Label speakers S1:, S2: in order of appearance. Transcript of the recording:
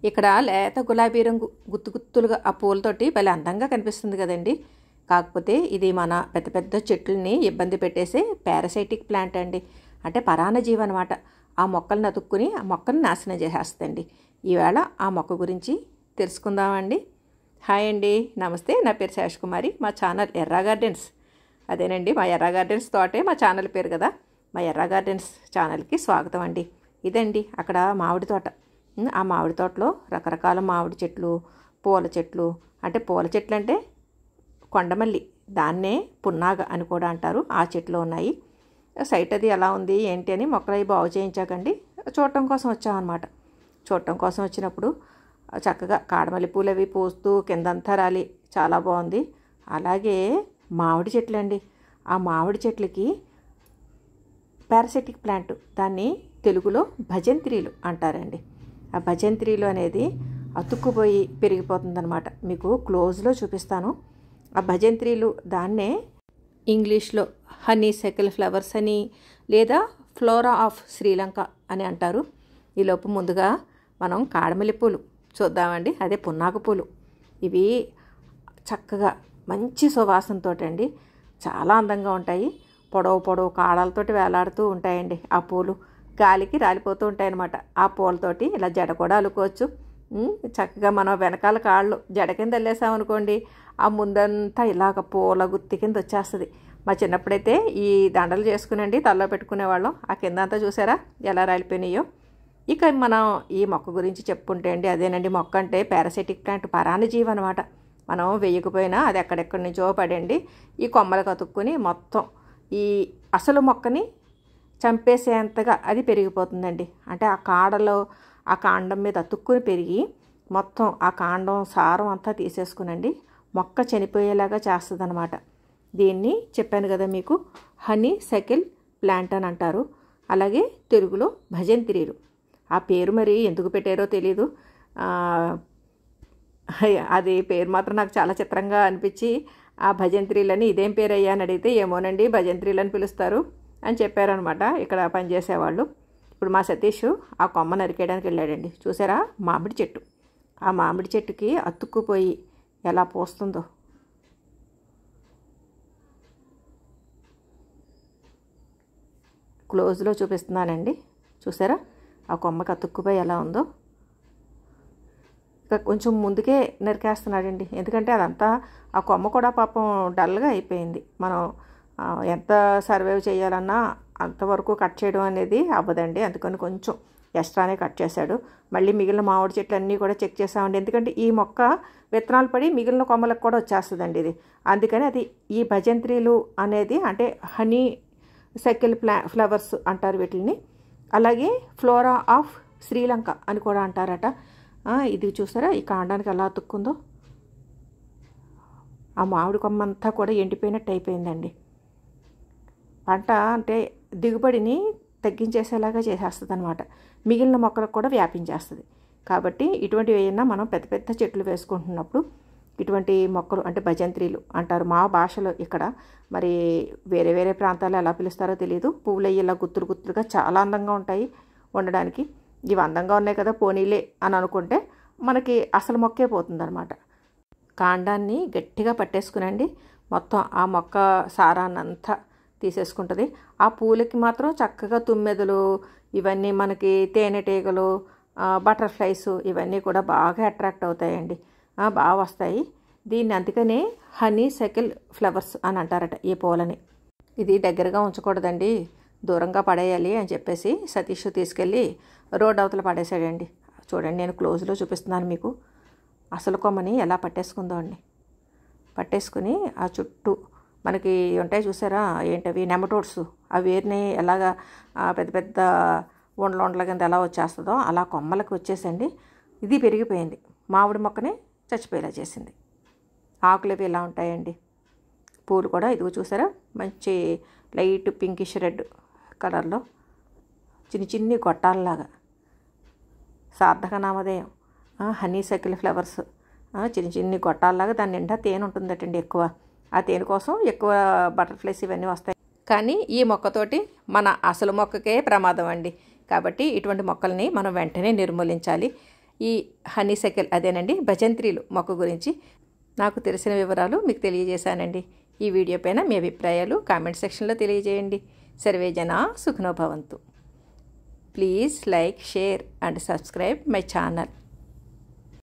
S1: ఇక్కడ లేత గులాబీ రంగు గుత్తు గుత్తులుగా ఆ పూలతోటి భలే అందంగా కనిపిస్తుంది కదండి. కాకపోతే ఇది మన పెద్ద పెద్ద చెట్లని ఇబ్బంది పెట్టేసే పారాసైటిక్ ప్లాంట్ అండి. అంటే పరాన్నజీవి అనమాట. ఆ మొక్కలను అతుక్కుని ఆ మొక్కను నాశనం చేసేస్తుందండి. ఈవేళ ఆ మొక్క గురించి తెలుసుకుందామండి. హాయ్ అండి, నమస్తే. నా పేరు శేషకుమారి. మా ఛానల్ ఎర్రా గార్డెన్స్. అదేనండి, మా ఎర్రా గార్డెన్స్ తోటే మా ఛానల్ పేరు కదా. మా ఎర్రా గార్డెన్స్ ఛానల్కి స్వాగతం అండి. ఇదండి అక్కడ మామిడి తోట. ఆ మామిడి తోటలో రకరకాల మామిడి చెట్లు, పూల చెట్లు. అంటే పూల చెట్లు అంటే కొండమల్లి, దాన్నే పున్నాగ అని కూడా అంటారు. ఆ చెట్లు ఉన్నాయి. సైట్ అది ఎలా ఉంది ఏంటి అని మొక్కలు అవి బాగు చేయించాకండి చూడటం కోసం వచ్చామన్నమాట. చూడటం కోసం వచ్చినప్పుడు చక్కగా కాడమల్లి పూలు అవి పూస్తూ కిందంతా రాలి చాలా బాగుంది. అలాగే మామిడి చెట్లు అండి. ఆ మామిడి చెట్లకి పారాసైటిక్ ప్లాంట్, దాన్ని తెలుగులో భజంత్రీలు అంటారండి. ఆ భజంత్రీలు అనేది అతుక్కుపోయి పెరిగిపోతుందన్నమాట. మీకు క్లోజ్లో చూపిస్తాను. ఆ భజంత్రీలు దాన్నే ఇంగ్లీష్లో హనీసెకిల్ ఫ్లవర్స్ అని లేదా ఫ్లోరా ఆఫ్ శ్రీలంక అని అంటారు. ఈలోపు ముందుగా మనం కాడమల్లి పూలు చూద్దామండి. అదే పున్నాగ పూలు. ఇవి చక్కగా మంచి సువాసనతో అండి చాలా అందంగా ఉంటాయి. పొడవు పొడవు కాడలతోటి వేలాడుతూ ఉంటాయండి. ఆ పూలు గాలికి రాలిపోతూ ఉంటాయన్నమాట. ఆ పూలతోటి ఇలా జడ కూడా అల్లుకోవచ్చు. చక్కగా మనం వెనకాల కాళ్ళు జడ కింద వెళ్ళేసామనుకోండి, ఆ ముందంతా ఇలాగ పూల గుత్తి కింద వచ్చేస్తుంది. మా చిన్నప్పుడైతే ఈ దండలు చేసుకునండి తలలో పెట్టుకునేవాళ్ళం. ఆ కింద అంతా చూసారా ఎలా రాలిపోయినాయో. ఇక మనం ఈ మొక్క గురించి చెప్పుకుంటే అండి, అదేనండి మొక్క అంటే పారాసైటిక్ ప్లాంట్, పరాన్నజీవి అనమాట. మనం వేయకపోయినా అది ఎక్కడెక్కడి నుంచో పడండి ఈ కొమ్మలకు అతుక్కుని మొత్తం ఈ అసలు మొక్కని చంపేసేంతగా అది పెరిగిపోతుందండి. అంటే ఆ కాడలో ఆ కాండం మీద అతుక్కుని పెరిగి మొత్తం ఆ కాండం సారం అంతా తీసేసుకునండి మొక్క చనిపోయేలాగా చేస్తుంది అనమాట. దీన్ని చెప్పాను కదా మీకు, హనీసెకిల్ ప్లాంట్ అని అంటారు. అలాగే తెలుగులో భజంత్రీలు. ఆ పేరు మరి ఎందుకు పెట్టారో తెలీదు. అది పేరు మాత్రం నాకు చాలా చిత్రంగా అనిపించి ఆ భజంత్రీలని ఇదేం పేరు అయ్యా అని అడిగితే, ఏమోనండి భజంత్రీలని పిలుస్తారు అని చెప్పారనమాట ఇక్కడ పనిచేసేవాళ్ళు. ఇప్పుడు మా సతీష్ ఆ కొమ్మ నరికేయడానికి వెళ్ళాడండి. చూసారా మామిడి చెట్టు. ఆ మామిడి చెట్టుకి అతుక్కుపోయి ఎలా పోస్తుందో. క్లోజ్లో చూపిస్తున్నానండి. చూసారా ఆ కొమ్మకి అతుక్కుపోయి ఎలా ఉందో. ఇక కొంచెం ముందుకే నరికేస్తున్నాడండి. ఎందుకంటే అదంతా ఆ కొమ్మ కూడా పాపం డల్గా అయిపోయింది. మనం ఎంత సర్వైవ్ చేయాలన్నా అంతవరకు కట్ చేయడం అనేది అవ్వదండి. అందుకని కొంచెం ఎక్స్ట్రానే కట్ చేశాడు. మళ్ళీ మిగిలిన మామిడి చెట్లు అన్నీ కూడా చెక్ చేసామండి. ఎందుకంటే ఈ మొక్క విత్తనాలు పడి మిగిలిన కొమ్మలకు కూడా వచ్చేస్తుందండి ఇది. అందుకని అది ఈ భజంత్రీలు అనేది అంటే హనీసెకిల్ ఫ్లవర్స్ అంటారు వీటిని. అలాగే ఫ్లోరా ఆఫ్ శ్రీలంక అని కూడా అంటారట. ఇది చూసారా ఈ కాండానికి ఎలా అతుక్కుందో. ఆ మామిడి కొమ్మ అంతా కూడా ఎండిపోయినట్టు అయిపోయిందండి. పంట అంటే దిగుబడిని తగ్గించేసేలాగా చేసేస్తుంది అనమాట. మిగిలిన మొక్కలకు కూడా వ్యాపించేస్తుంది. కాబట్టి ఇటువంటివి ఏమైనా మనం పెద్ద పెద్ద చెట్లు వేసుకుంటున్నప్పుడు ఇటువంటి మొక్కలు అంటే భజంత్రీలు అంటారు మా భాషలో. ఇక్కడ మరి వేరే వేరే ప్రాంతాల్లో ఎలా పిలుస్తారో తెలియదు. పువ్వులు అయ్యి ఇలా గుత్తులు గుత్తులుగా చాలా అందంగా ఉంటాయి ఉండడానికి. ఇవి అందంగా ఉన్నాయి కదా పోనీలే అని అనుకుంటే మనకి అసలు మొక్కే పోతుందన్నమాట. కాండాన్ని గట్టిగా పట్టేసుకునండి మొత్తం ఆ మొక్క సారాన్నంతా తీసేసుకుంటుంది. ఆ పూలకి మాత్రం చక్కగా తుమ్మెదలు ఇవన్నీ మనకి తేనెటీగలు బటర్ఫ్లైస్ ఇవన్నీ కూడా బాగా అట్రాక్ట్ అవుతాయండి. బాగా వస్తాయి. దీన్ని అందుకనే హనీసెకిల్ ఫ్లవర్స్ అని అంటారట ఈ పూలని. ఇది దగ్గరగా ఉంచకూడదండి, దూరంగా పడేయాలి అని చెప్పేసి సతీష్ తీసుకెళ్ళి రోడ్ అవతల పడేసాడండి. చూడండి నేను క్లోజ్లో చూపిస్తున్నాను మీకు. అసలు కొమ్మని ఎలా పట్టేసుకుందో అండి. పట్టేసుకుని ఆ చుట్టూ మనకి ఉంటాయి చూసారా ఏంటవి నెమటోడ్స్, ఆ వేరుని ఎలాగా పెద్ద పెద్ద ఉండల కింద ఎలా వచ్చేస్తుందో అలా కొమ్మలకు వచ్చేసండి ఇది పెరిగిపోయింది. మామిడి మొక్కని చచ్చిపోయేలా చేసింది. ఆకులు అవి ఎలా ఉంటాయండి. పూలు కూడా ఇదిగో చూసారా మంచి లైట్ పింకిష్ రెడ్ కలర్లో చిన్ని చిన్ని గొట్టాలలాగా. సార్థక నామధేయం హనీసెకిల్ ఫ్లవర్స్. చిన్ని చిన్ని గొట్టాలలాగా దాని నిండా తేనె ఉంటుందటండి ఎక్కువ. ఆ తేనె కోసం ఎక్కువ బటర్ఫ్లైస్ ఇవన్నీ వస్తాయి. కానీ ఈ మొక్కతోటి మన అసలు మొక్కకే ప్రమాదం అండి. కాబట్టి ఇటువంటి మొక్కల్ని మనం వెంటనే నిర్మూలించాలి. ఈ హనీసెకల్ అదేనండి భజంత్రీలు మొక్క గురించి నాకు తెలిసిన వివరాలు మీకు తెలియజేశానండి. ఈ వీడియో పైన మీ అభిప్రాయాలు కామెంట్ సెక్షన్లో తెలియజేయండి. సర్వే జనా సుఖినో భవంతు. Please like, share and subscribe my channel.